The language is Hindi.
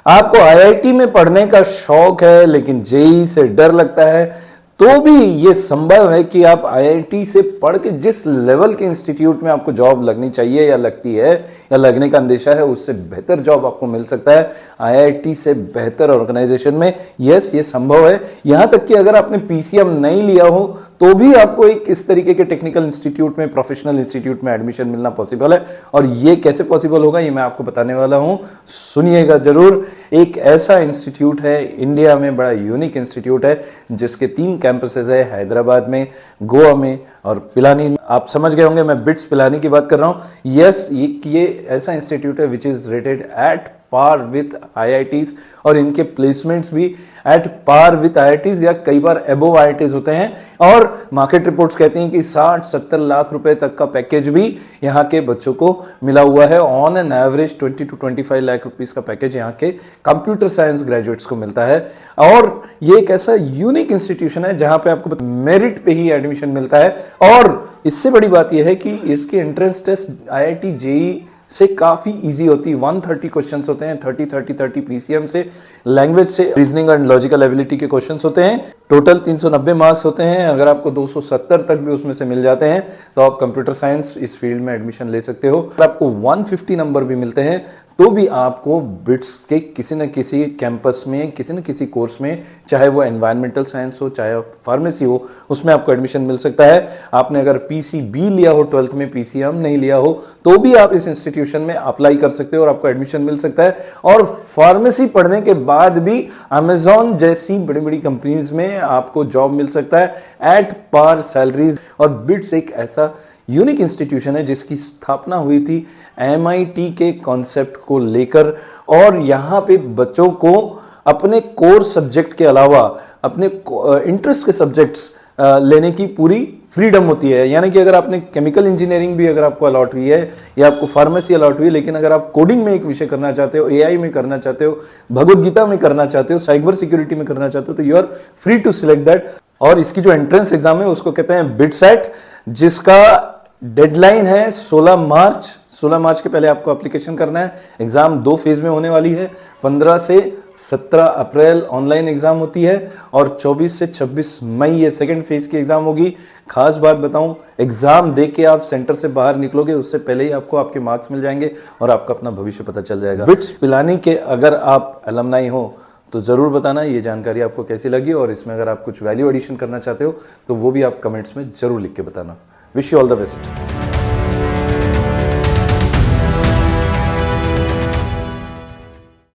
आपको आईआईटी में पढ़ने का शौक है लेकिन जेईई से डर लगता है, तो भी ये संभव है कि आप आईआईटी से पढ़ के जिस लेवल के इंस्टीट्यूट में आपको जॉब लगनी चाहिए या लगती है या लगने का अंदेशा है, उससे बेहतर जॉब आपको मिल सकता है आईआईटी से बेहतर ऑर्गेनाइजेशन में। यस, ये संभव है। यहां तक कि अगर आपने पीसीएम नहीं लिया हो तो भी आपको एक इस तरीके के टेक्निकल इंस्टीट्यूट में, प्रोफेशनल इंस्टीट्यूट में एडमिशन मिलना पॉसिबल है। और ये कैसे पॉसिबल होगा, ये मैं आपको बताने वाला हूं, सुनिएगा जरूर। एक ऐसा इंस्टीट्यूट है, इंडिया में बड़ा यूनिक इंस्टीट्यूट है, जिसके 3 कैंपसेस है, हैदराबाद में, गोवा में और पिलानी में। आप समझ गए होंगे मैं बिट्स पिलानी की बात कर रहा हूं। यस, ये ऐसा इंस्टीट्यूट है which is rated at par with IITs, और इनके प्लेसमेंट्स भी एट पार विथ आईआईटीज या कई बार अबोव आईआईटीज होते हैं। और मार्केट रिपोर्ट्स कहती हैं कि 60-70 लाख रुपए तक का पैकेज भी यहाँ के बच्चों को मिला हुआ है। On an average 20 to 25 lakh rupees का पैकेज यहाँ के कंप्यूटर साइंस ग्रेजुएट्स को मिलता है। और ये एक ऐसा यूनिक इंस्टीट्यूशन है जहां पे आपको मेरिट पे ही एडमिशन मिलता है। और इससे बड़ी बात यह है कि इसके एंट्रेंस टेस्ट आईआईटी जेईई से काफी इजी होती है। 130 क्वेश्चंस होते हैं, 30 पीसीएम से, लैंग्वेज से, रीजनिंग एंड लॉजिकल एबिलिटी के क्वेश्चंस होते हैं। टोटल 390 मार्क्स होते हैं। अगर आपको 270 तक भी उसमें से मिल जाते हैं तो आप कंप्यूटर साइंस इस फील्ड में एडमिशन ले सकते हो। अगर आपको 150 नंबर भी मिलते हैं तो भी आपको बिट्स के किसी न किसी कैंपस में, किसी न किसी कोर्स में, चाहे वो एनवायरमेंटल साइंस हो, चाहे फार्मेसी हो, उसमें आपको एडमिशन मिल सकता है। आपने अगर पीसीबी लिया हो 12th में, पीसीएम नहीं लिया हो, तो भी आप इस इंस्टीट्यूशन में अप्लाई कर सकते हो और आपको एडमिशन मिल सकता है। और फार्मेसी पढ़ने के बाद भी अमेजॉन जैसी बड़ी बड़ी कंपनीज में आपको जॉब मिल सकता है एट पार सैलरीज। और बिट्स एक ऐसा यूनिक इंस्टीट्यूशन है जिसकी स्थापना हुई थी एमआईटी के कॉन्सेप्ट को लेकर। और यहां पे बच्चों को अपने कोर सब्जेक्ट के अलावा अपने इंटरेस्ट के सब्जेक्ट्स लेने की पूरी फ्रीडम होती है। यानी कि अगर आपने केमिकल इंजीनियरिंग भी अगर आपको अलॉट हुई है या आपको फार्मेसी अलॉट हुई है, लेकिन अगर आप कोडिंग में एक विषय करना चाहते हो, एआई में करना चाहते हो, भगवत गीता में करना चाहते हो, साइबर सिक्योरिटी में करना चाहते हो, तो you are free to select that. और इसकी जो एंट्रेंस एग्जाम है उसको कहते हैं बिटसेट, जिसका डेडलाइन है 16 मार्च। 16 मार्च के पहले आपको एप्लीकेशन करना है। एग्जाम 2 फेज में होने वाली है। 15 से 17 अप्रैल ऑनलाइन एग्जाम होती है और 24 से 26 मई ये सेकंड फेज की एग्जाम होगी। खास बात बताऊं, एग्जाम दे के आप सेंटर से बाहर निकलोगे उससे पहले ही आपको आपके मार्क्स मिल जाएंगे और आपका अपना भविष्य पता चल जाएगा। बिट्स पिलानी के अगर आप अलमनाई हो तो जरूर बताना ये जानकारी आपको कैसी लगी, और इसमें अगर आप कुछ वैल्यू एडिशन करना चाहते हो तो वो भी आप कमेंट्स में जरूर लिख के बताना। Wish you all the best.